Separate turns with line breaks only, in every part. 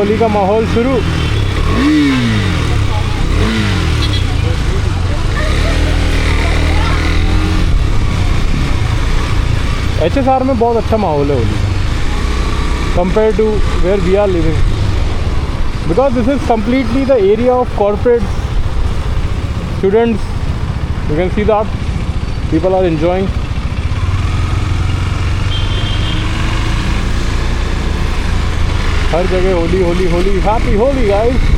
होली का माहौल शुरू। HSR में बहुत अच्छा माहौल है Holi compared to where we are living, because this is completely the area of corporate students. You can see that people are enjoying. हर जगह होली होली होली, हैप्पी होली गाइस।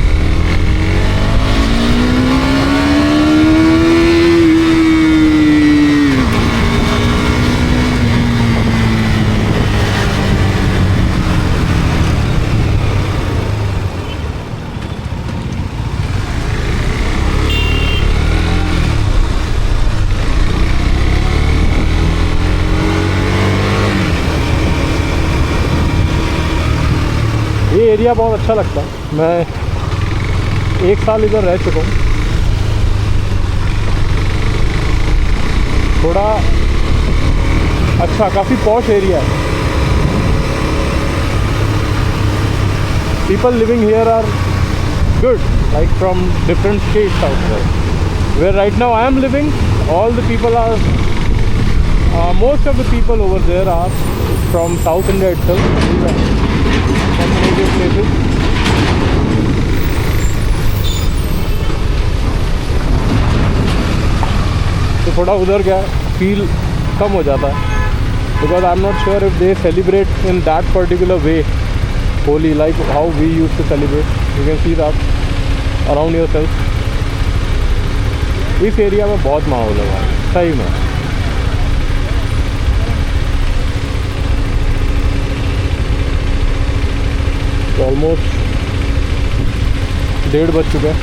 ये एरिया बहुत अच्छा लगता है। मैं 1 साल इधर रह चुका हूँ। थोड़ा अच्छा, काफ़ी पॉश एरिया है। People living here are good, like from different states outside where right now I am living. All the people are most of the people over there are from South India itself, places. तो थोड़ा उधर क्या feel कम हो जाता है, because I am not sure if they celebrate in that particular way Holi like how we use to celebrate. You can see that around your self. इस area में बहुत माहौल है भाई, सही में। ऑलमोस्ट 1:30 बज चुका है।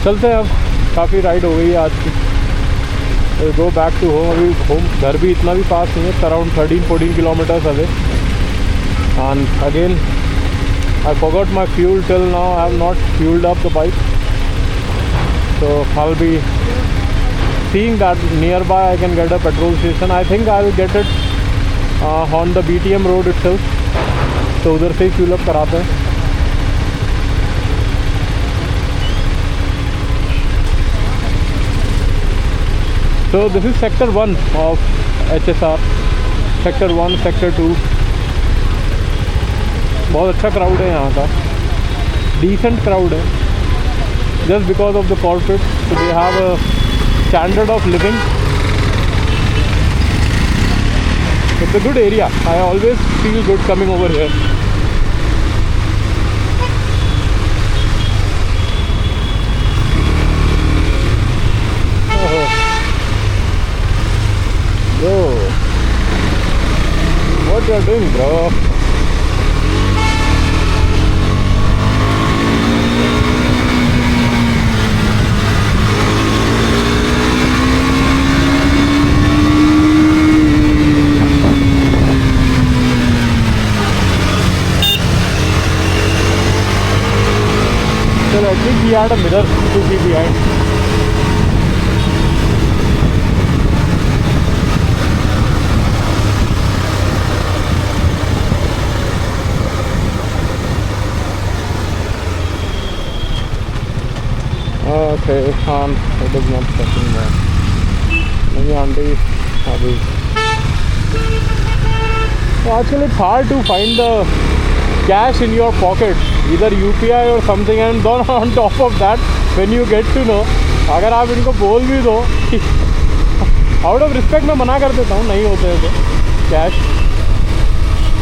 चलते हैं अब, काफ़ी राइड हो गई है आज की। Go back to home. अभी होम घर भी इतना भी पास नहीं है, around 13-14 kilometres away. And again I forgot my fuel till now. I have not fuelled up the bike, so I'll be seeing that nearby I can get a petrol station. I think I will get it on the BTM road itself, तो उधर से ही fuel up कराते हैं। So this is sector 1 of HSR, sector 1, sector 2। बहुत अच्छा crowd है यहाँ का, डिसेंट क्राउड है, just because of the corporate, so they have a standard of living. It's a good area. I always feel good coming over here. Oh. Bro, what you are doing, bro? I think he had a mirror to be behind. Okay, it is not touching that. Maybe auntie अभी। So actually it's hard to find the cash in your pocket, either UPI or something, and then on top of that when you get to know, अगर आप इनको बोल भी दो out of respect मैं मना कर देता हूँ, नहीं होते हैं तो कैश,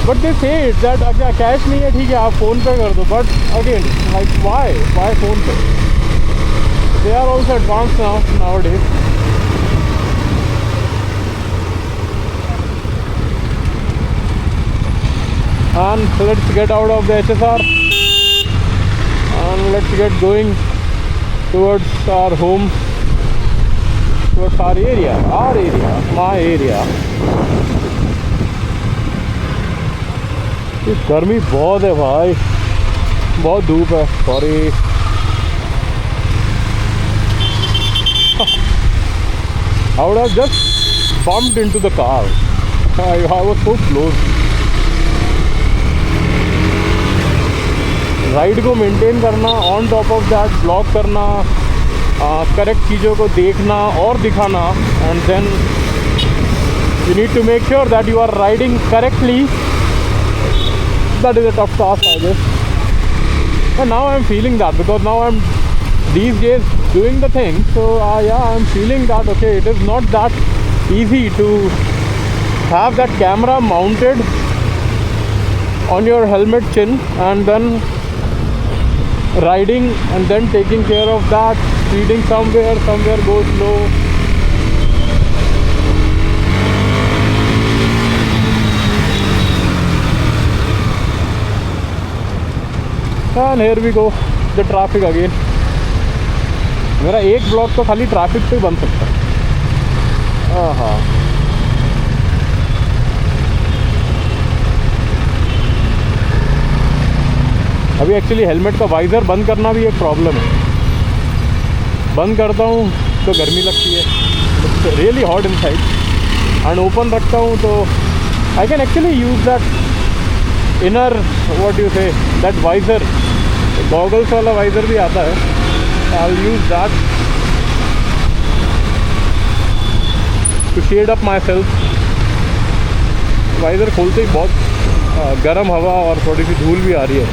बट दे से इट दैट अच्छा कैश नहीं है ठीक है आप फ़ोन पे कर दो, but again like why PhonePe? They are also advance nowadays. And let's get out of the HSR and let's get going towards our home, towards our area, my area. इस गर्मी बहुत है भाई, बहुत धूप है। Sorry I would have just bumped into the car. I was so close. Ride को maintain करना, on top of that block करना, करेक्ट चीज़ों को देखना और दिखाना, and then you need to make sure that you are riding correctly. That is a tough task, I guess. And now I'm feeling that, because now I'm these days doing the thing. So yeah, I'm feeling that okay, it is not that easy to have that camera mounted on your helmet chin and then riding and then taking care of that, speeding somewhere go slow. And here we go, the traffic again. मेरा एक block तो खाली traffic पे बन सकता है। हाँ, अभी एक्चुअली हेलमेट का वाइज़र बंद करना भी एक प्रॉब्लम है। बंद करता हूँ तो गर्मी लगती है, it's really hot inside, and open रखता हूँ तो I can actually use that inner, what you say, that visor, goggles वाला वाइज़र भी आता है, I will use that to shade up my self. Visor खोलते ही बहुत गर्म हवा और थोड़ी सी धूल भी आ रही है।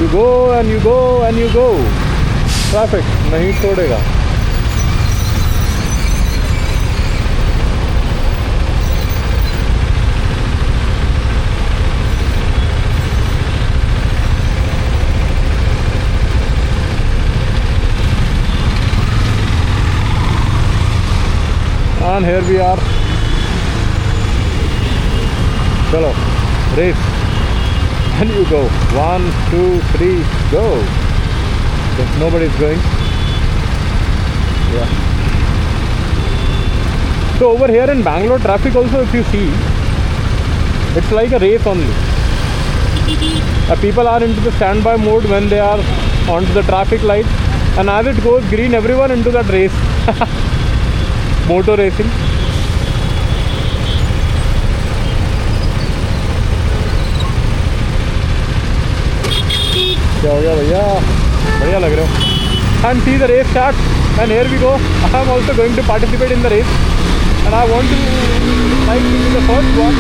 You go and you go and you go, traffic नहीं छोड़ेगा। And here we are. चलो, race. And you go. 1, 2, 3, go. If nobody's going. Yeah. So over here in Bangalore, traffic also, if you see, it's like a race only. People are into the standby mode when they are onto the traffic light, and as it goes green, everyone into that race. Motor racing. क्या हो गया भैया, बढ़िया लग रहे हो। And see the race start, and here we go. I am also going to participate in the race, and I want to like to be the first one.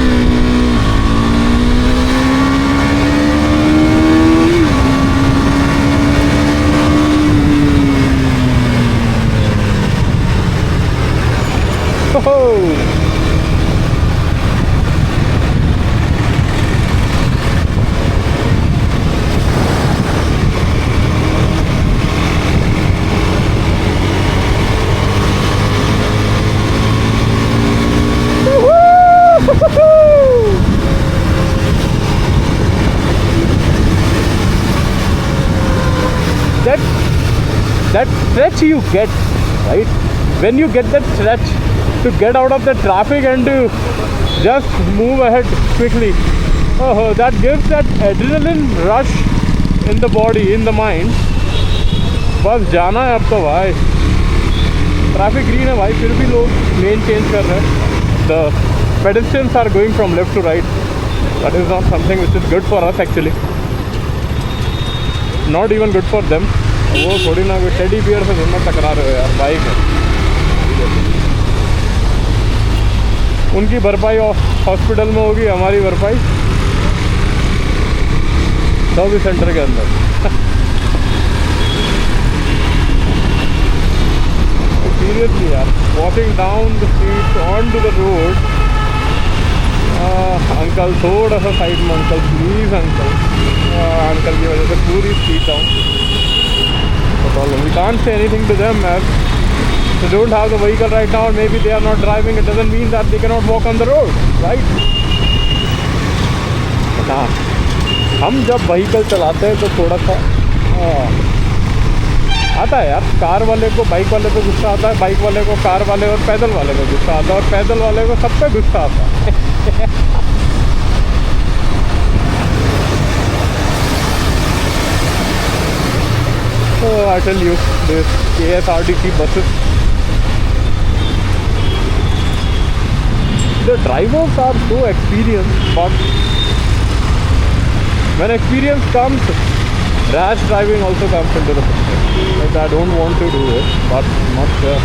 That stretch you get, right? When you get that stretch to get out of the traffic and to just move ahead quickly, oh, that gives that adrenaline rush in the body, in the mind. बस जाना है अब तो भाई। Traffic green है भाई, फिर भी लोग लेन चेंज कर रहे हैं। The pedestrians are going from left to right. That is not something which is good for us actually. Not even good for them. वो थोड़ी ना कोई टेडी बियर से दोनों टकरा रहे हो यार, बाइक है। उनकी भरपाई हॉस्पिटल में होगी, हमारी भरपाई सर्विस सेंटर के अंदर। सीरियसली यार, walking down the street on to the road. Uncle थोड़ा सा साइड में, अंकल प्लीज़ अंकल। अंकल की वजह से पूरी street down. We can't say anything to them as they don't have the vehicle right now, or maybe they are not driving. It doesn't mean that they cannot walk on the road, right? हाँ, हम जब vehicle चलाते हैं तो थोड़ा सा आता है यार। कार वाले को बाइक वाले को गुस्सा आता है, बाइक वाले को कार वाले और पैदल वाले को गुस्सा आता है, और पैदल वाले को सब पे गुस्सा आता है। So I tell you, this KSRTC buses, the drivers are so experienced, but when experience comes, rash driving also comes into the picture. Like I don't want to do it, but not sure.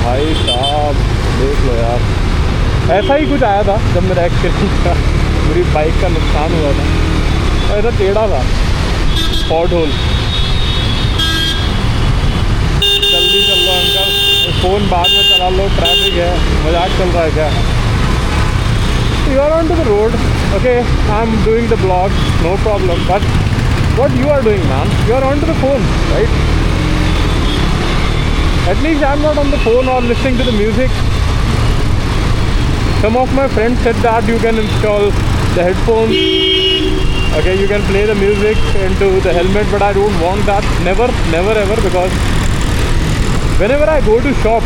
भाई साहब देख लो यार, ऐसा ही कुछ आया था जब मेरा एक्सीडेंट था, मेरी बाइक का नुकसान हुआ था। ऐसा टेढ़ा था, पॉट होल। जल्दी चल लो अंकल, फ़ोन बाद में चला लो, ट्रैफिक है, मजाक चल रहा है क्या? You are onto the road, okay, I'm doing the vlog, no problem, but what you are doing, man? You are onto the phone, right? At least I'm not on the phone or listening to the music. Some of my friends said that you can install the headphones, okay, you can play the music into the helmet, but I don't want that, never ever, because whenever I go to shop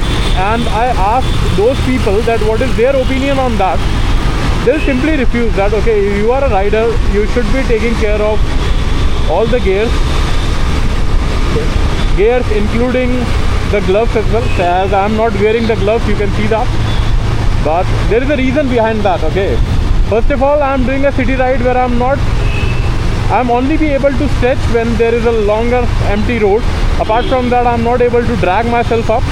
and I ask those people that what is their opinion on that, they'll simply refuse that, okay, you are a rider, you should be taking care of all the gears including the gloves as well. As I am not wearing the gloves, you can see that, but there is a reason behind that, okay. First of all, I am doing a city ride where I'm only be able to stretch when there is a longer empty road. Apart from that, I'm not able to drag myself up.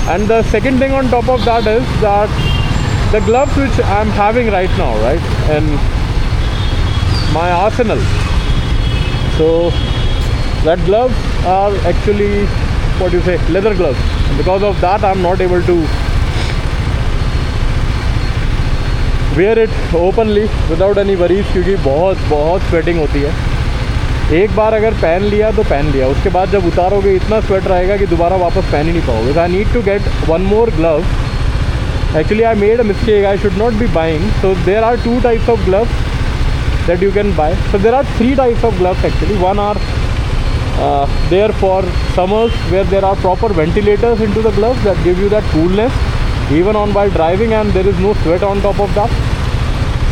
And the second thing on top of that is that the gloves which I'm having right now, right, and my arsenal, so that gloves are actually, what do you say, leather gloves. And because of that, I'm not able to wear it openly without any worries, क्योंकि बहुत sweating होती है। एक बार अगर पहन लिया तो पहन लिया, उसके बाद जब उतारोगे इतना स्वेट रहेगा कि दोबारा वापस पहन ही नहीं पाओगे। I need to get one more glove. Actually, I made a mistake. I should not be buying. So there are two types of gloves that you can buy. So there are three types of gloves actually. One are there for summers where there are proper ventilators into the gloves that give you that coolness even on while driving, and there is no sweat on top of that.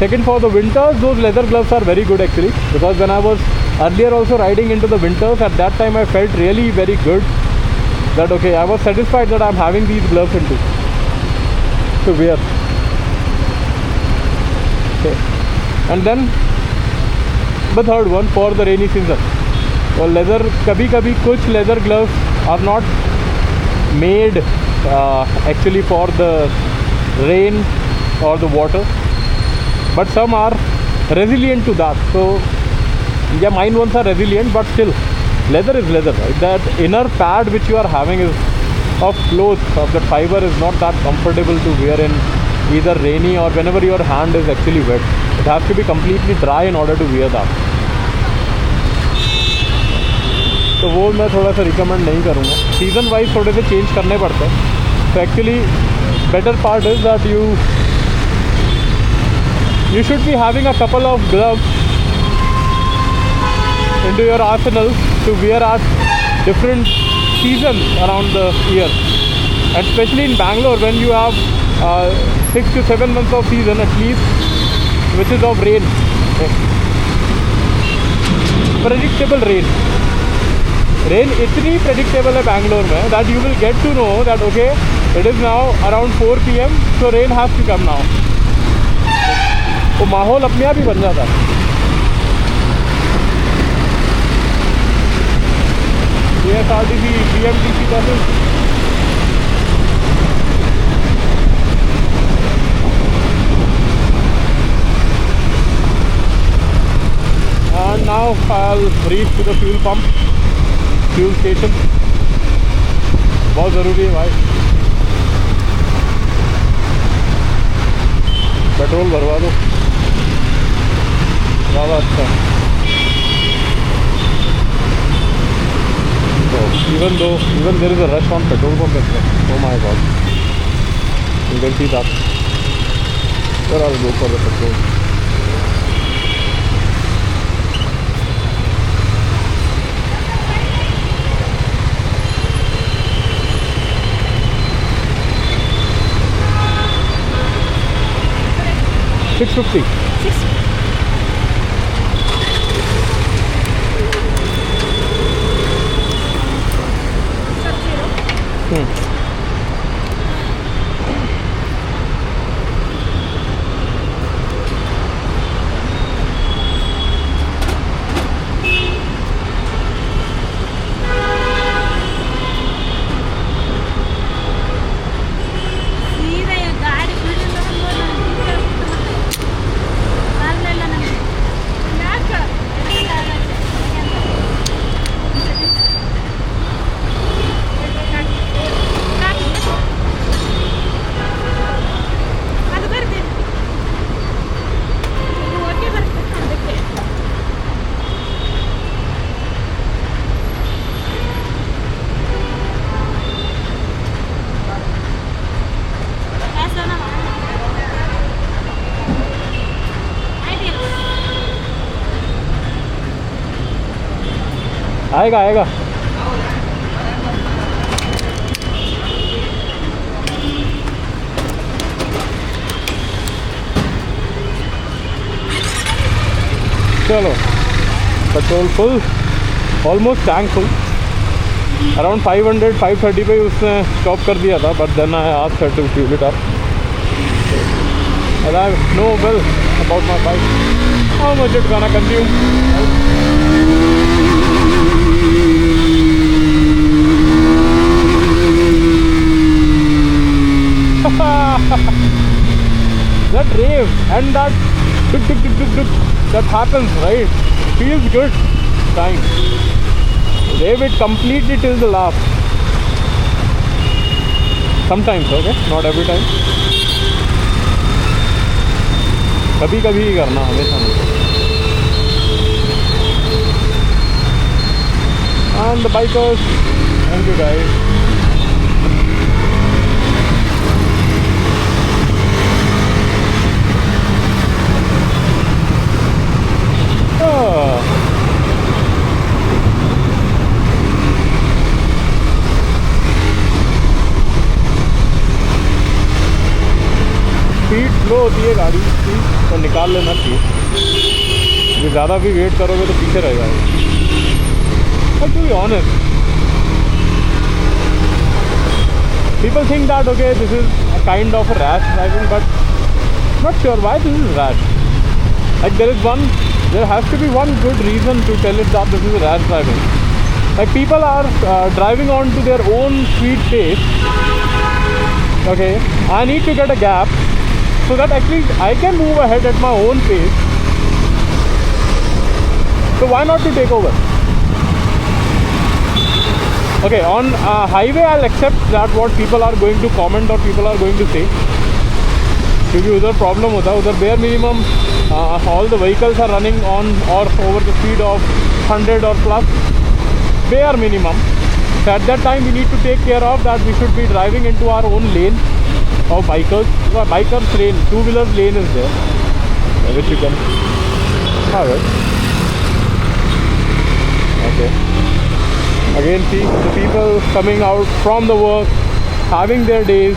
Second, for the winters, those leather gloves are very good actually, because when I was earlier also riding into the winters, at that time I felt really very good that okay, I was satisfied that I'm having these gloves to wear. Okay. And then the third one for the rainy season. Well, leather, कभी कुछ leather gloves are not made actually for the rain or the water, but some are resilient to that. So yeah, mine ones are resilient, but still leather is leather, right? That inner pad which you are having is of cloth, of that fiber, is not that comfortable to wear in either rainy or whenever your hand is actually wet. It has to be completely dry in order to wear that. तो वो मैं थोड़ा सा recommend नहीं करूँगा। Season wise थोड़े से change करने पड़ते हैं। तो actually better part is that you should be having a couple of gloves into your arsenal to wear at different seasons around the year, and especially in Bangalore when you have 6 to 7 months of season at least, which is of rain, predictable rain इतनी predictable है Bangalore में that you will get to know that okay, it is now around 4 PM, so rain has to come now. तो माहौल अपने आप ही बन जाता है। KSRTC, BMTC buses, and now I'll reach to the fuel pump, fuel station। बहुत ज़रूरी है भाई, पेट्रोल भरवा दो, ज़्यादा अच्छा। So even there is a rush on petrol pump as well. Oh my god, you can see that. Where I'll go for the petrol. $6.50. आएगा आएगा। चलो petrol full, almost tank full. Around 530 पे उसने stop कर दिया था, but then I asked her to fuel it up. And I know well about my bike, how much it's gonna consume. That rave and that tuk tuk tuk tuk tuk that happens, right? Feels good. Time. Rave it completely till the last. Sometimes, okay, not every time. कभी कभी ही करना, हमेशा नहीं। And the bikers, thank you guys. Speed slow होती है गाड़ी की तो निकाल लेना चाहिए, क्योंकि ज़्यादा भी वेट करोगे तो पीछे रह जाएगा। But to be honest, people think that okay, this is a kind of a rash driving, but not sure why this is rash. Like there has to be one good reason to tell it that this is rash driving. Like people are driving on to their own speed pace. Okay, I need to get a gap so that at least I can move ahead at my own pace. So why not to take over? Okay, on highway I'll accept that what people are going to comment or people are going to say, क्योंकि उधर problem होता है, उधर bare minimum all the vehicles are running on or over the speed of 100 or plus, bare minimum. So at that time we need to take care of that. We should be driving into our own lane of bikers lane, two-wheelers lane is there, which you can have it. Okay. Again, see the people coming out from the work, having their days,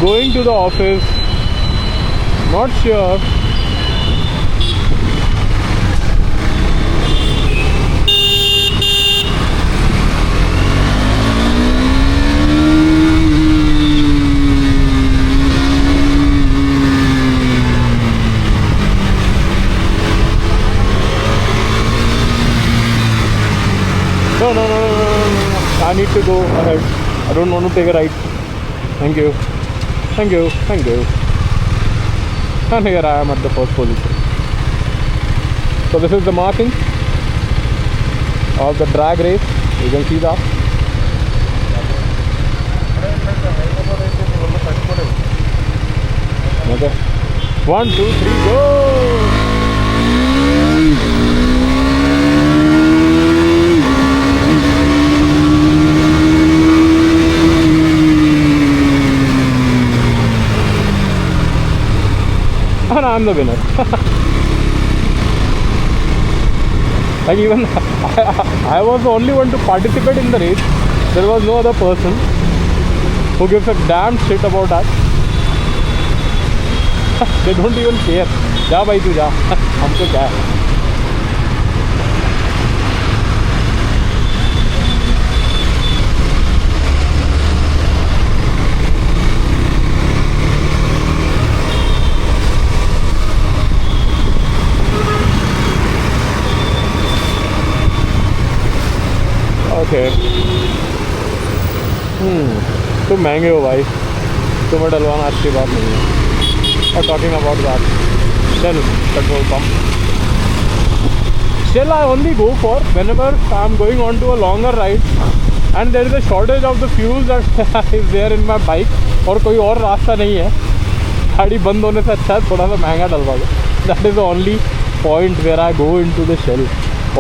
going to the office, not sure. No. I need to go ahead. I don't want to take a ride. Thank you. And here I am at the first position. So this is the marking of the drag race. You can see that. Okay. 1, 2, 3, go! And I'm the winner. Like even I was the only one to participate in the race. There was no other person who gives a damn shit about that. They don't even care. जा भाई तू जा, हमको क्या है। Okay तुम महंगे हो भाई, तुम्हें डलवाना अच्छी बात नहीं है। और talking about that, Shell petrol pump. Shell I only go for whenever I am going on to a longer ride and there is a shortage of the fuel that is there in my bike और कोई और रास्ता नहीं है, गाड़ी बंद होने से अच्छा है थोड़ा सा महंगा डलवा दो. That is the only point where I go into the Shell.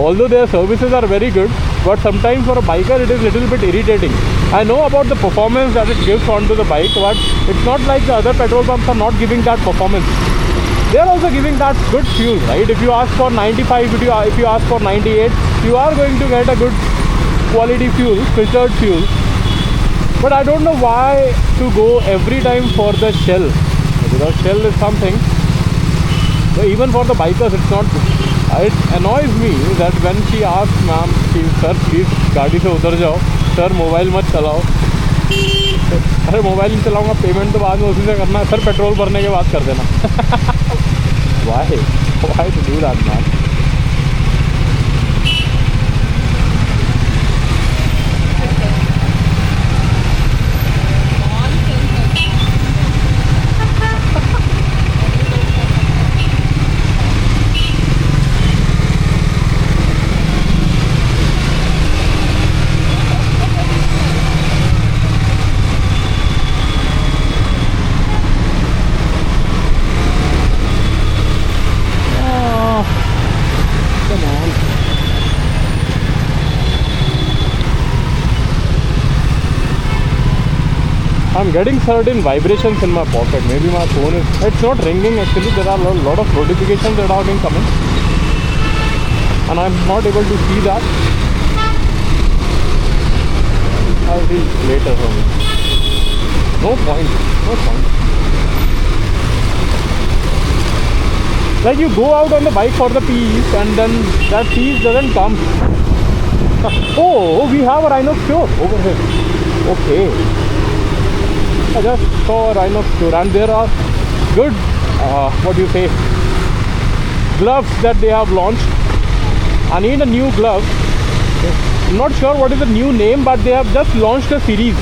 Although their services are very good, but sometimes for a biker it is little bit irritating. I know about the performance that it gives onto the bike, but it's not like the other petrol pumps are not giving that performance. They are also giving that good fuel, right? If you ask for 95, if you ask for 98, you are going to get a good quality fuel, filtered fuel. But I don't know why to go every time for the Shell, because Shell is something. So even for the bikers, it's not. It annoys me that when she asks, "Ma'am, sir, please, गाड़ी से उतर जाओ, sir, mobile मत चलाओ." अरे mobile नहीं चलाऊंगा, payment तो बाद में उसी से करना है, सर पेट्रोल भरने के बाद कर देना. Why to do that, man? I'm getting certain vibrations in my pocket. Maybe my phone is... It's not ringing actually. There are a lot of notifications that have been coming. And I'm not able to see that. I'll see later from you. No point. Like you go out on the bike for the peace and then that peace doesn't come. Oh, we have a Rhinox store over here. Okay. I just saw a Rhinox store and there are good, gloves that they have launched. I need a new glove. I'm not sure what is the new name, but they have just launched a series.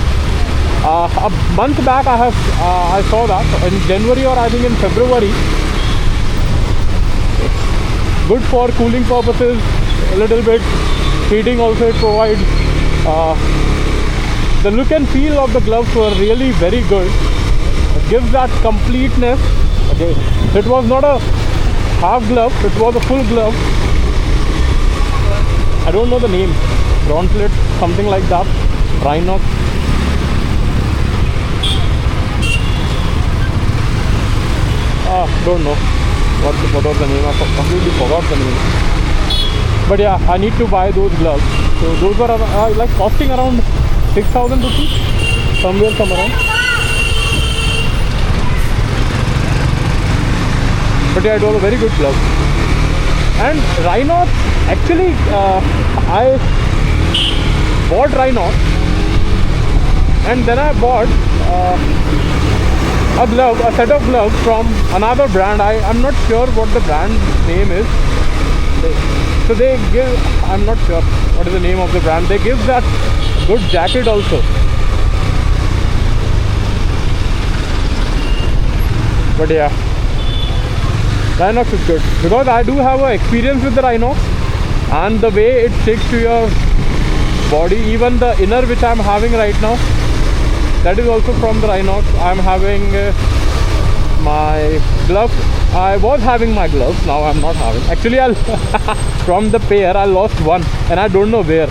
A month back I saw that in January or I think in February. Good for cooling purposes, a little bit. Heating also it provides. The look and feel of the gloves were really very good. It gives that completeness. Okay, it was not a half glove, it was a full glove. I don't know the name. Gauntlet, something like that. Rhinox. Don't know what was the name. I completely forgot the name. But yeah, I need to buy those gloves. So those were like costing around 6,000 rupees, somewhere around. But yeah, it was a very good glove. And Rhinox, actually, I bought Rhinox and then I bought a set of gloves from another brand. I'm not sure what the brand name is. So they give, I'm not sure what is the name of the brand. They give that good jacket also. But yeah, Rhinox is good because I do have an experience with the Rhinox and the way it sticks to your body. Even the inner which I'm having right now, that is also from the Rhinox. I'm having my gloves. I was having my gloves, now I'm not having. Actually, from the pair I lost one and I don't know where.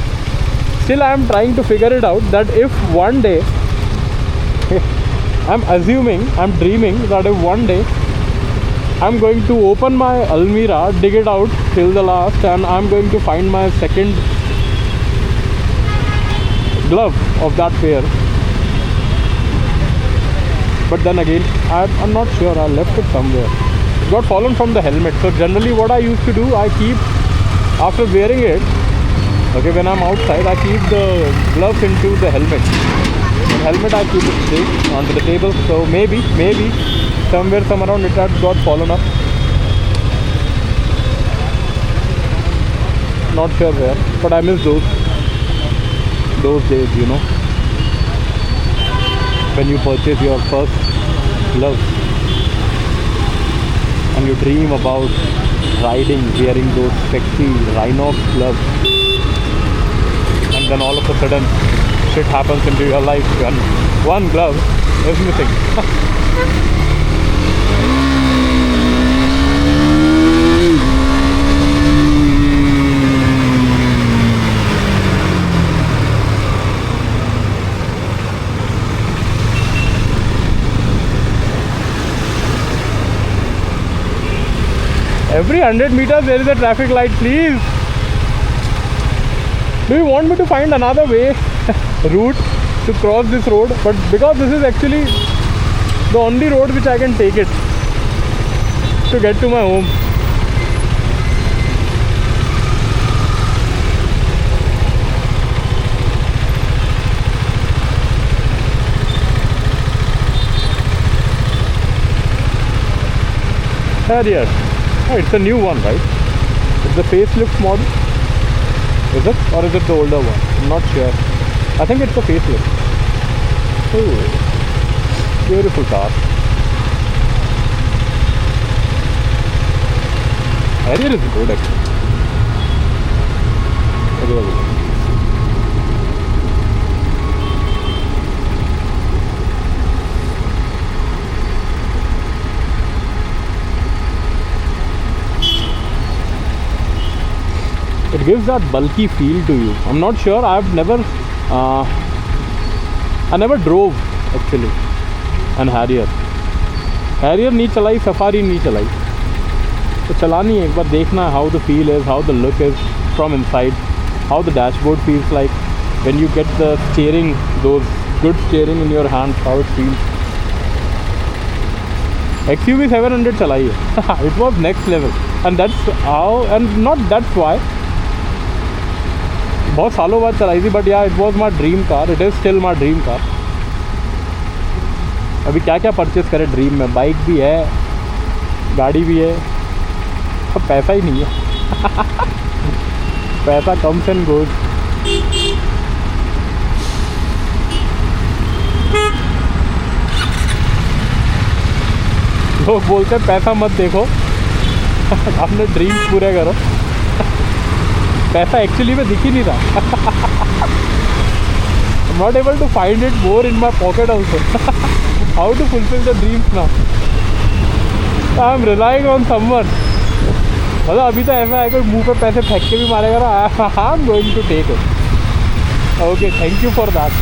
Still I am trying to figure it out that if one day, I'm dreaming that if one day I'm going to open my Almira, dig it out till the last and I'm going to find my second glove of that pair. But then again, I'm not sure, I left it somewhere. It got fallen from the helmet. So generally what I used to do, I keep, after wearing it, okay, when I'm outside, I keep the gloves into the helmet. The helmet I keep it straight onto the table. So maybe somewhere, some around it had got fallen off. Not sure where, but I miss those days, you know, when you purchase your first gloves and you dream about riding wearing those sexy Rhinox gloves, and then all of a sudden shit happens into your life and one glove is missing. Every 100 meters there is a traffic light, please. Do you want me to find another way route to cross this road? But because this is actually the only road which I can take it to get to my home. Harrier. Oh, it's a new one, right? It's the facelift model. Is it? Or is it the older one? I'm not sure. I think it's a facelift. Oh, beautiful car. Harrier is good actually. Really good. It gives that bulky feel to you. I'm not sure. I never drove actually an Harrier. Harrier नहीं चलाई, Safari नहीं चलाई. तो चलानी है एक बार, देखना how the feel is, how the look is from inside, how the dashboard feels like when you get the steering, those good steering in your hands, how it feels. XUV 700 चलाई है. It was next level, and that's how, and not that's why. बहुत सालों बाद चलाई थी, but या it was my dream car. It is still my dream car. अभी क्या क्या परचेस करें ड्रीम में. बाइक भी है, गाड़ी भी है, अब पैसा ही नहीं है. पैसा कम्स एंड गोज. लोग बोलते हैं पैसा मत देखो, अपने ड्रीम्स पूरे करो. पैसा एक्चुअली में दिख ही नहीं रहा. I'm not able to find it more in my pocket also. How to fulfill the dreams now? I am relying on someone. मतलब अभी तो ऐसा है कि मुंह पे पैसे फेंक के भी मारेगा ना. I am going to take it. Okay, thank you for that.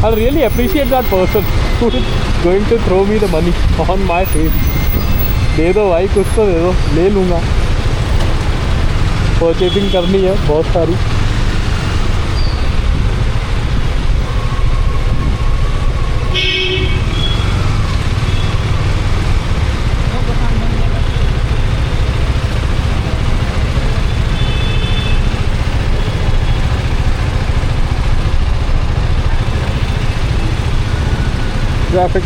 I really appreciate that person who is going to throw me the money on my face. दे दो भाई, कुछ तो दे दो, ले लूँगा. परचेजिंग करनी है बहुत सारी. Traffic.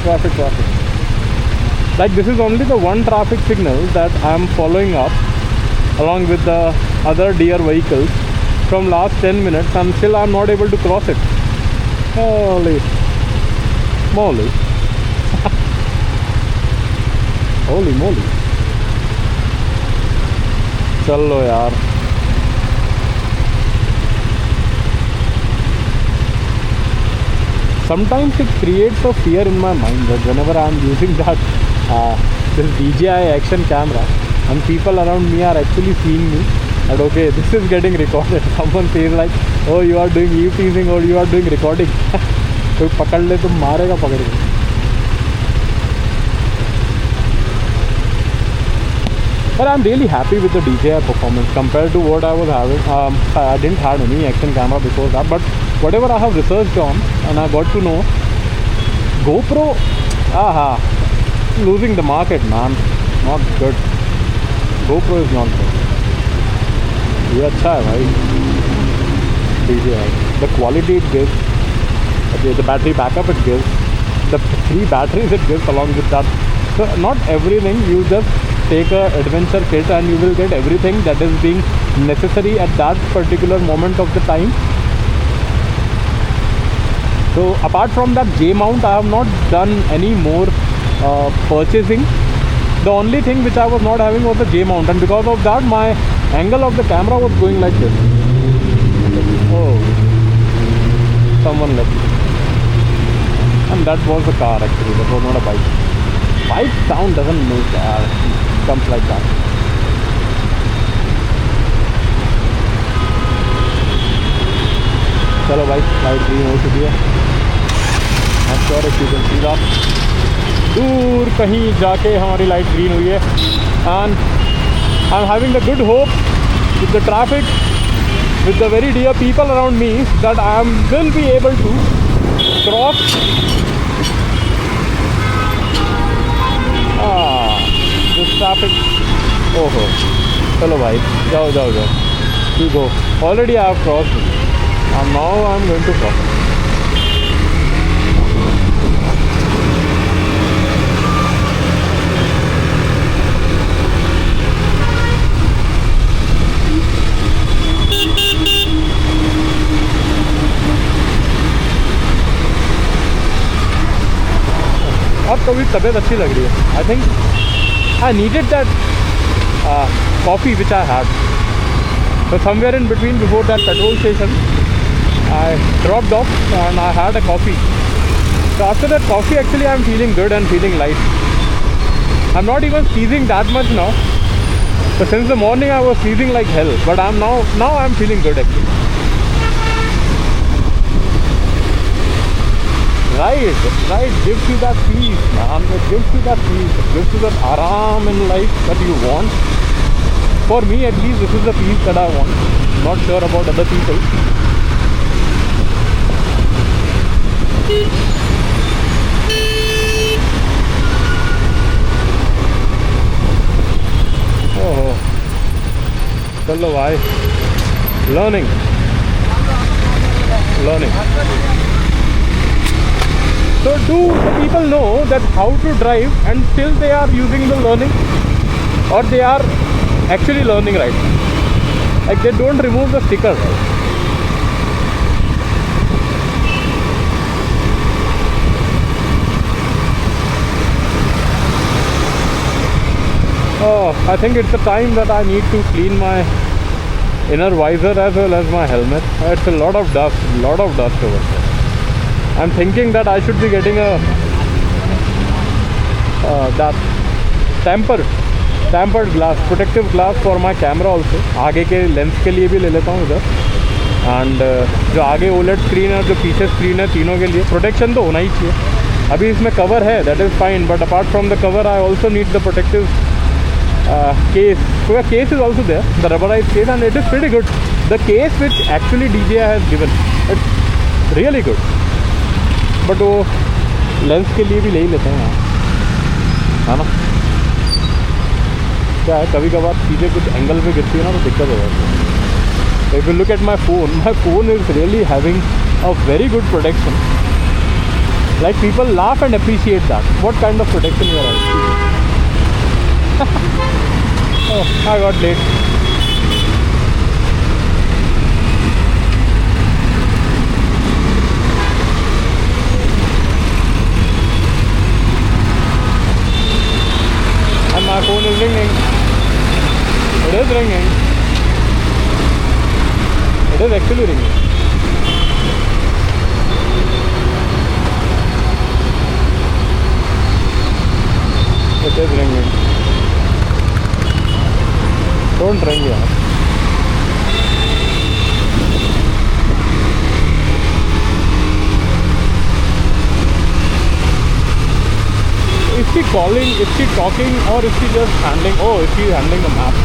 Like this is only the one traffic signal that I am following up along with the other deer vehicles from last 10 minutes, and still I'm not able to cross it. Holy moly. Holy moly. चलो यार. Sometimes it creates a fear in my mind that whenever I am using that this DJI action camera and people around me are actually seeing me, and okay, this is getting recorded. Someone says like, oh, you are doing eve teasing or you are doing recording. कोई पकड़ ले तो मारेगा पकड़ के. But I'm really happy with the DJI performance compared to what I was having. I didn't have any action camera before that, but whatever I have researched on and I got to know, GoPro, losing the market, man. Not good. GoPro is not good. ये अच्छा है भाई DJI. The quality it gives, okay, the battery backup it gives, the 3 batteries it gives along with that. So not everything, you just take a adventure kit and you will get everything that is being necessary at that particular moment of the time. So apart from that J mount, I have not done any more purchasing. The only thing which I was not having was the J mount, and because of that my angle of the camera was going like this. Oh, someone left. And that was the car actually, that was not a bike. Bike sound doesn't make comes like that. चलो भाई, light green हो चुकी है. I'm sure if you can see that. दूर कहीं जाके हमारी light green हुई है. And I'm having the good hope with the traffic with the very dear people around me that I will be able to cross this traffic. Oh, chalo bhai, jao. You go. Already I have crossed it. And now I am going to cross it. अब थोड़ी तबीयत अच्छी लग रही है. I think I needed that coffee which I had. So somewhere in between, before that petrol station, I dropped off and I had a coffee. So after that coffee, actually I'm feeling good and feeling light. I'm not even sneezing that much now. So since the morning I was sneezing like hell, but now I'm feeling good actually. Right gives you that peace, man. It gives you that peace. It gives you that aram in life that you want. For me at least, this is the peace that I want. Not sure about other people. Oh, chalo bhai. Learning. So do the people know that how to drive and still they are using the learning, or they are actually learning right? Like they don't remove the sticker, right? Oh, I think it's the time that I need to clean my inner visor as well as my helmet. It's a lot of dust over there. I'm thinking that I should be getting a that tempered glass, protective glass for my camera also. आगे के lens के लिए भी ले लेता हूँ इधर. And जो आगे OLED स्क्रीन है, जो पीछे स्क्रीन है, तीनों के लिए प्रोटेक्शन तो होना ही चाहिए. अभी इसमें कवर है, that is fine, but apart from the cover I also need the protective case. So the case is also there, the rubberized case, and it is pretty good. The case which actually DJI has given, it's really good. But वो lens के लिए भी ले ही लेते हैं यहाँ, है ना. क्या है, कभी कभार चीज़ें कुछ एंगल पे गिरती है ना तो दिक्कत हो जाती है. If you look at my phone is really having a very good protection. Like people laugh and appreciate that what kind of protection you are having. Oh, I got late. And my phone is ringing. It is ringing. It is actually ringing. It is ringing. Don't ring yaar. Is she calling, is she talking, or is she just handling? Oh, is she handling the map?